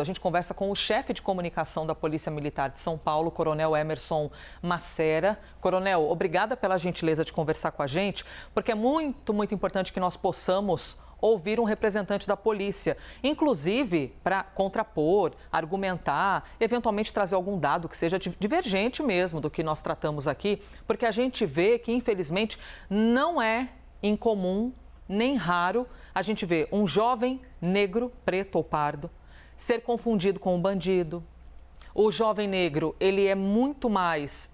A gente conversa com o chefe de comunicação da Polícia Militar de São Paulo, Coronel Emerson Macera. Coronel, obrigada pela gentileza de conversar com a gente, porque é muito importante que nós possamos ouvir um representante da polícia, inclusive para contrapor, argumentar, eventualmente trazer algum dado que seja divergente mesmo do que nós tratamos aqui, porque a gente vê que, infelizmente, não é incomum nem raro a gente ver um jovem negro, preto ou pardo, ser confundido com um bandido. O jovem negro, ele é muito mais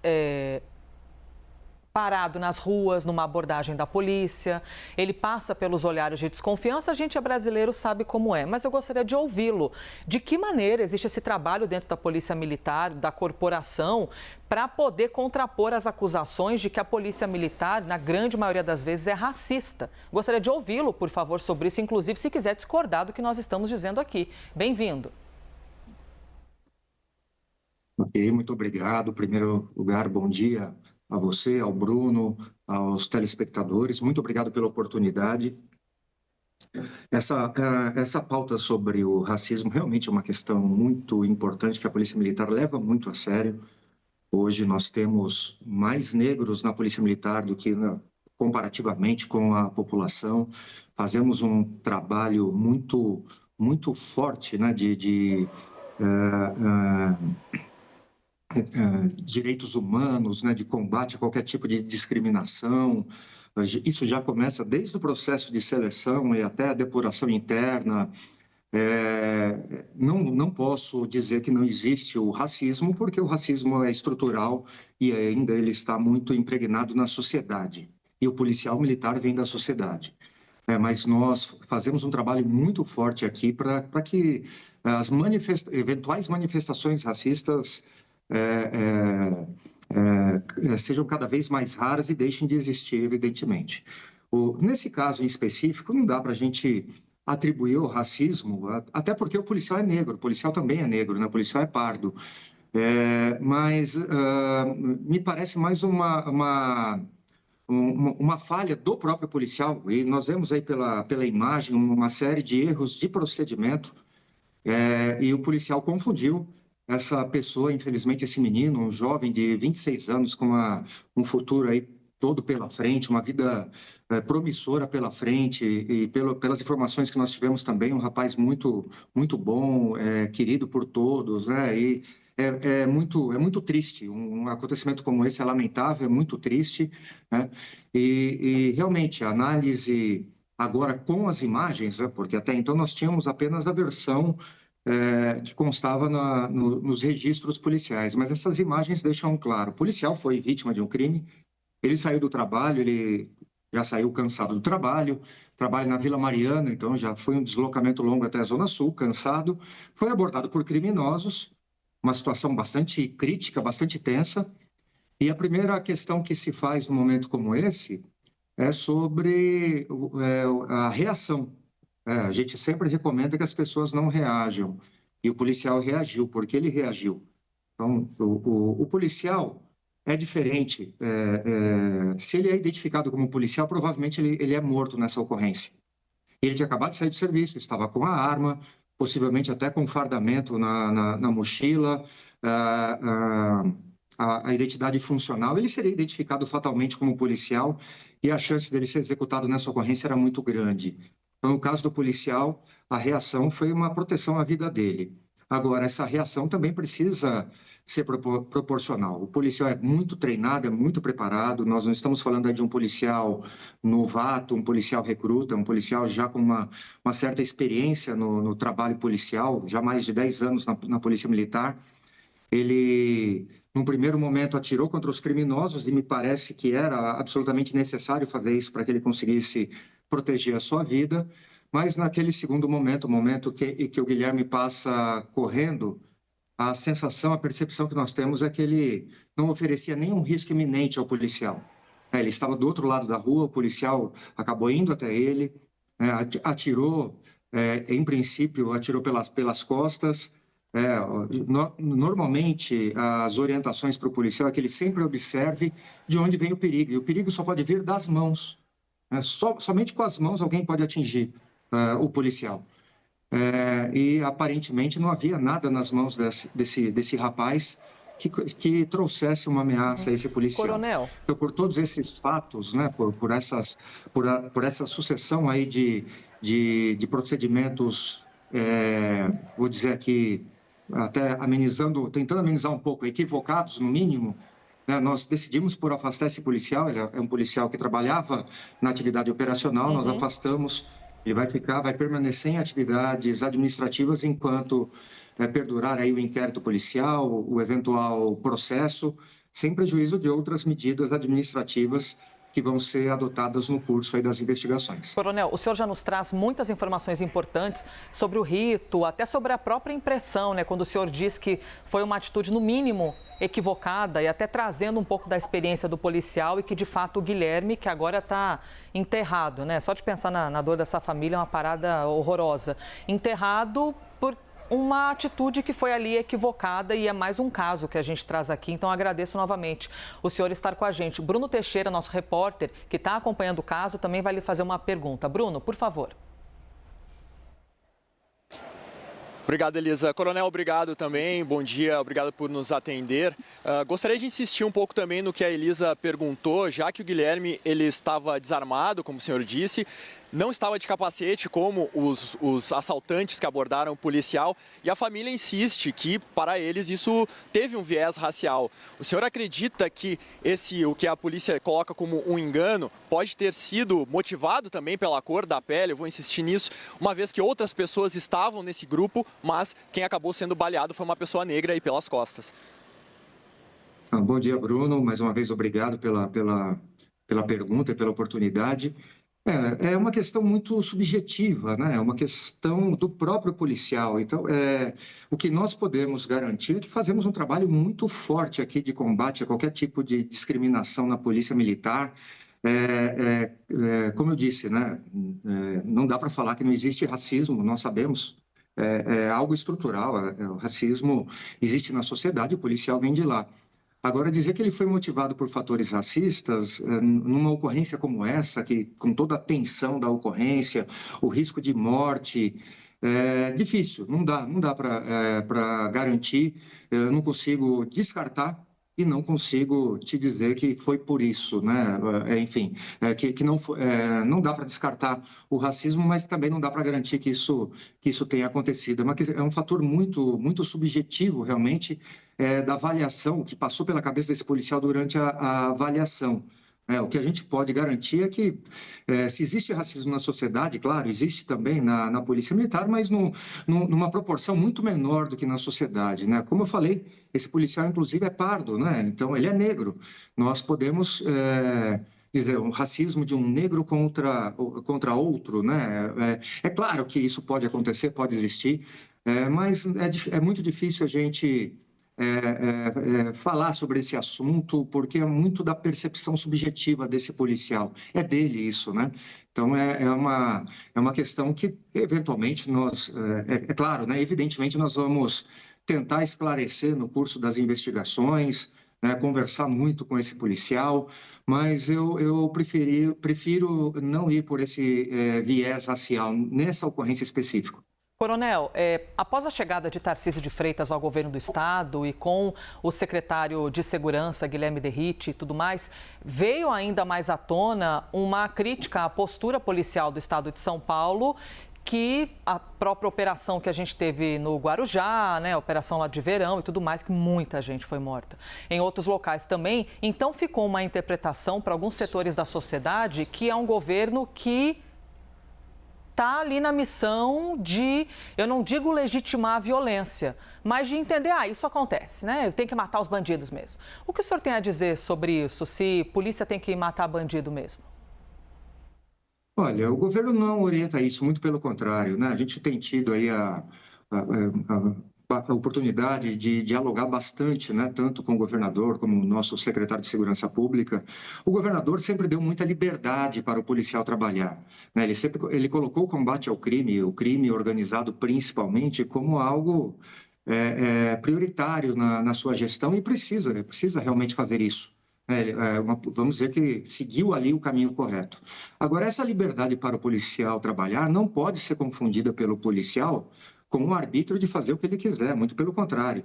parado nas ruas, numa abordagem da polícia, ele passa pelos olhares de desconfiança, a gente é brasileiro, sabe como é. Mas eu gostaria de ouvi-lo. De que maneira existe esse trabalho dentro da Polícia Militar, da corporação, para poder contrapor as acusações de que a Polícia Militar, na grande maioria das vezes, é racista? Gostaria de ouvi-lo, por favor, sobre isso, inclusive se quiser discordar do que nós estamos dizendo aqui. Bem-vindo. Ok, muito obrigado. Em primeiro lugar, bom dia a você, ao Bruno, aos telespectadores. Muito obrigado pela oportunidade. Essa pauta sobre o racismo realmente é uma questão muito importante que a Polícia Militar leva muito a sério. Hoje nós temos mais negros na Polícia Militar do que comparativamente com a população. Fazemos um trabalho muito forte, né, direitos humanos, né, de combate a qualquer tipo de discriminação. Isso já começa desde o processo de seleção e até a depuração interna. Não posso dizer que não existe o racismo, porque o racismo é estrutural e ainda ele está muito impregnado na sociedade. E o policial militar vem da sociedade. Mas nós fazemos um trabalho muito forte aqui para que as eventuais manifestações racistas sejam cada vez mais raras e deixem de existir, evidentemente. Nesse caso em específico, não dá para a gente atribuir o racismo, até porque o policial é negro, o policial também é negro, né? O policial é pardo. Mas me parece mais uma falha do próprio policial, e nós vemos aí pela imagem uma série de erros de procedimento, e o policial confundiu essa pessoa, infelizmente esse menino, um jovem de 26 anos com um futuro aí todo pela frente, uma vida promissora pela frente, e pelas informações que nós tivemos também, um rapaz muito bom, querido por todos, né? E é muito triste, um acontecimento como esse é lamentável, é muito triste, né? E realmente a análise agora com as imagens, né? Porque até então nós tínhamos apenas a versão que constava nos registros policiais, mas essas imagens deixam claro, o policial foi vítima de um crime, ele saiu do trabalho, ele já saiu cansado do trabalho, trabalha na Vila Mariana, então já foi um deslocamento longo até a Zona Sul, cansado, foi abordado por criminosos, uma situação bastante crítica, bastante tensa, e a primeira questão que se faz num momento como esse é sobre a reação. A gente sempre recomenda que as pessoas não reajam, e o policial reagiu, porque ele reagiu. Então, o policial é diferente. Se ele é identificado como policial, provavelmente ele é morto nessa ocorrência. Ele tinha acabado de sair do serviço, estava com a arma, possivelmente até com fardamento na mochila, a identidade funcional, ele seria identificado fatalmente como policial e a chance dele ser executado nessa ocorrência era muito grande. Então, no caso do policial, a reação foi uma proteção à vida dele. Agora, essa reação também precisa ser proporcional. O policial é muito treinado, é muito preparado. Nós não estamos falando aí de um policial novato, um policial recruta, um policial já com uma certa experiência no trabalho policial, já mais de 10 anos na Polícia Militar. Ele, num primeiro momento, atirou contra os criminosos e me parece que era absolutamente necessário fazer isso para que ele conseguisse proteger a sua vida. Mas naquele segundo momento, o momento que o Guilherme passa correndo, a sensação, a percepção que nós temos é que ele não oferecia nenhum risco iminente ao policial. Ele estava do outro lado da rua, o policial acabou indo até ele, atirou, em princípio, atirou pelas costas. Normalmente, as orientações para o policial é que ele sempre observe de onde vem o perigo, e o perigo só pode vir das mãos. Somente com as mãos alguém pode atingir o policial. e aparentemente não havia nada nas mãos desse rapaz que trouxesse uma ameaça a esse policial. Coronel. Então, por todos esses fatos, né, por essa sucessão aí de procedimentos, vou dizer aqui, até tentando amenizar um pouco, equivocados no mínimo, né, nós decidimos por afastar esse policial. Ele é um policial que trabalhava na atividade operacional, nós afastamos. Ele vai permanecer em atividades administrativas enquanto perdurar aí o inquérito policial, o eventual processo, sem prejuízo de outras medidas administrativas que vão ser adotadas no curso aí das investigações. Coronel, o senhor já nos traz muitas informações importantes sobre o rito, até sobre a própria impressão, né? Quando o senhor diz que foi uma atitude, no mínimo, equivocada e até trazendo um pouco da experiência do policial e que, de fato, o Guilherme, que agora está enterrado, né? Só de pensar na dor dessa família é uma parada horrorosa. Enterrado por uma atitude que foi ali equivocada e é mais um caso que a gente traz aqui. Então, agradeço novamente o senhor estar com a gente. Bruno Teixeira, nosso repórter, que está acompanhando o caso, também vai lhe fazer uma pergunta. Bruno, por favor. Obrigado, Elisa. Coronel, obrigado também. Bom dia, obrigado por nos atender. Gostaria de insistir um pouco também no que a Elisa perguntou, já que o Guilherme ele estava desarmado, como o senhor disse, não estava de capacete como os assaltantes que abordaram o policial, e a família insiste que, para eles, isso teve um viés racial. O senhor acredita que o que a polícia coloca como um engano pode ter sido motivado também pela cor da pele? Eu vou insistir nisso, uma vez que outras pessoas estavam nesse grupo, mas quem acabou sendo baleado foi uma pessoa negra aí pelas costas. Bom dia, Bruno. Mais uma vez, obrigado pela pergunta e pela oportunidade. É uma questão muito subjetiva, né? É uma questão do próprio policial. Então, o que nós podemos garantir é que fazemos um trabalho muito forte aqui de combate a qualquer tipo de discriminação na polícia militar. Como eu disse, né? Não dá para falar que não existe racismo, nós sabemos. É algo estrutural, o racismo existe na sociedade, o policial vem de lá. Agora, dizer que ele foi motivado por fatores racistas, numa ocorrência como essa, que com toda a tensão da ocorrência, o risco de morte, é difícil, não dá para garantir, eu não consigo descartar e não consigo te dizer que foi por isso, né? Enfim, que não dá para descartar o racismo, mas também não dá para garantir que isso tenha acontecido. É um fator muito subjetivo, realmente, da avaliação, que passou pela cabeça desse policial durante a avaliação. O que a gente pode garantir é que, se existe racismo na sociedade, claro, existe também na Polícia Militar, mas numa proporção muito menor do que na sociedade, né? Como eu falei, esse policial, inclusive, é pardo, né? Então, ele é negro. Nós podemos dizer, um racismo de um negro contra outro, né? É claro que isso pode acontecer, pode existir, mas é muito difícil a gente falar sobre esse assunto, porque é muito da percepção subjetiva desse policial. É dele isso, né? Então, é uma questão que, eventualmente, claro, né? Evidentemente, nós vamos tentar esclarecer no curso das investigações, né? Conversar muito com esse policial, mas eu prefiro não ir por esse viés racial nessa ocorrência específica. Coronel, após a chegada de Tarcísio de Freitas ao governo do estado e com o secretário de Segurança, Guilherme Derrite e tudo mais, veio ainda mais à tona uma crítica à postura policial do estado de São Paulo, que a própria operação que a gente teve no Guarujá, né, a operação lá de verão e tudo mais, que muita gente foi morta. Em outros locais também, então ficou uma interpretação para alguns setores da sociedade que é um governo que está ali na missão de, eu não digo legitimar a violência, mas de entender, isso acontece, né? Tem que matar os bandidos mesmo. O que o senhor tem a dizer sobre isso, se polícia tem que matar bandido mesmo? Olha, o governo não orienta isso, muito pelo contrário, né? A gente tem tido aí a oportunidade de dialogar bastante, né, tanto com o governador como o nosso secretário de Segurança Pública. O governador sempre deu muita liberdade para o policial trabalhar, né? Ele colocou o combate ao crime, o crime organizado principalmente, como algo prioritário na sua gestão e precisa realmente fazer isso. Vamos dizer que seguiu ali o caminho correto. Agora, essa liberdade para o policial trabalhar não pode ser confundida pelo policial com um arbítrio de fazer o que ele quiser, muito pelo contrário.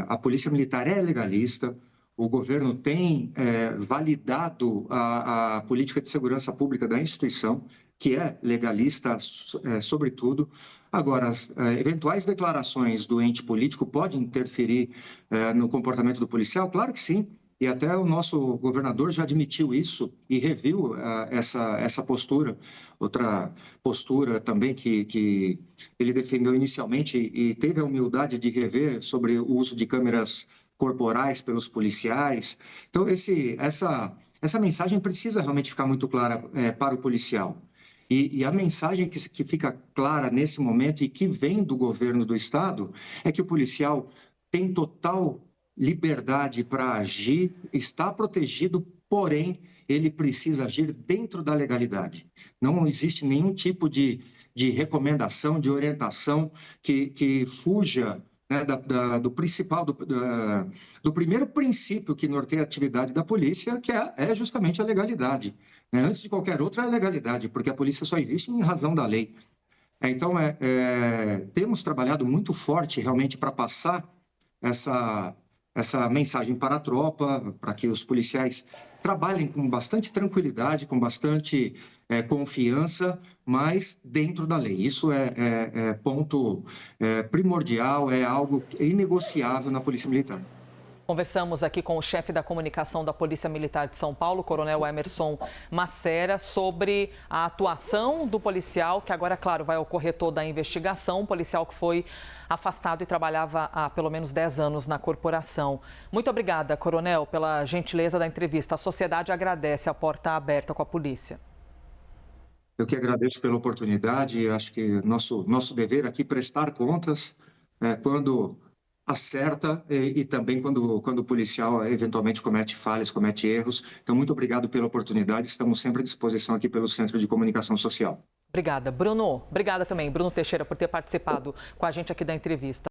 A Polícia Militar é legalista, o governo tem validado a política de segurança pública da instituição, que é legalista, sobretudo. Agora, as eventuais declarações do ente político podem interferir no comportamento do policial? Claro que sim. E até o nosso governador já admitiu isso e reviu essa postura. Outra postura também que ele defendeu inicialmente e teve a humildade de rever sobre o uso de câmeras corporais pelos policiais. Então, essa mensagem precisa realmente ficar muito clara para o policial. E a mensagem que fica clara nesse momento e que vem do governo do Estado é que o policial tem total liberdade para agir, está protegido, porém, ele precisa agir dentro da legalidade. Não existe nenhum tipo de recomendação, de orientação que fuja, né, do principal, do primeiro princípio que norteia a atividade da polícia, que é justamente a legalidade. Né? Antes de qualquer outra, é a legalidade, porque a polícia só existe em razão da lei. Então, temos trabalhado muito forte realmente para passar essa mensagem para a tropa, para que os policiais trabalhem com bastante tranquilidade, com bastante confiança, mas dentro da lei. Isso é ponto primordial, é algo inegociável na Polícia Militar. Conversamos aqui com o chefe da comunicação da Polícia Militar de São Paulo, Coronel Emerson Macera, sobre a atuação do policial, que agora, claro, vai ocorrer toda a investigação, um policial que foi afastado e trabalhava há pelo menos 10 anos na corporação. Muito obrigada, Coronel, pela gentileza da entrevista. A sociedade agradece a porta aberta com a polícia. Eu que agradeço pela oportunidade. Acho que nosso dever aqui é prestar contas quando acerta e também quando o policial eventualmente comete falhas, comete erros. Então, muito obrigado pela oportunidade. Estamos sempre à disposição aqui pelo Centro de Comunicação Social. Obrigada, Bruno. Obrigada também, Bruno Teixeira, por ter participado com a gente aqui da entrevista.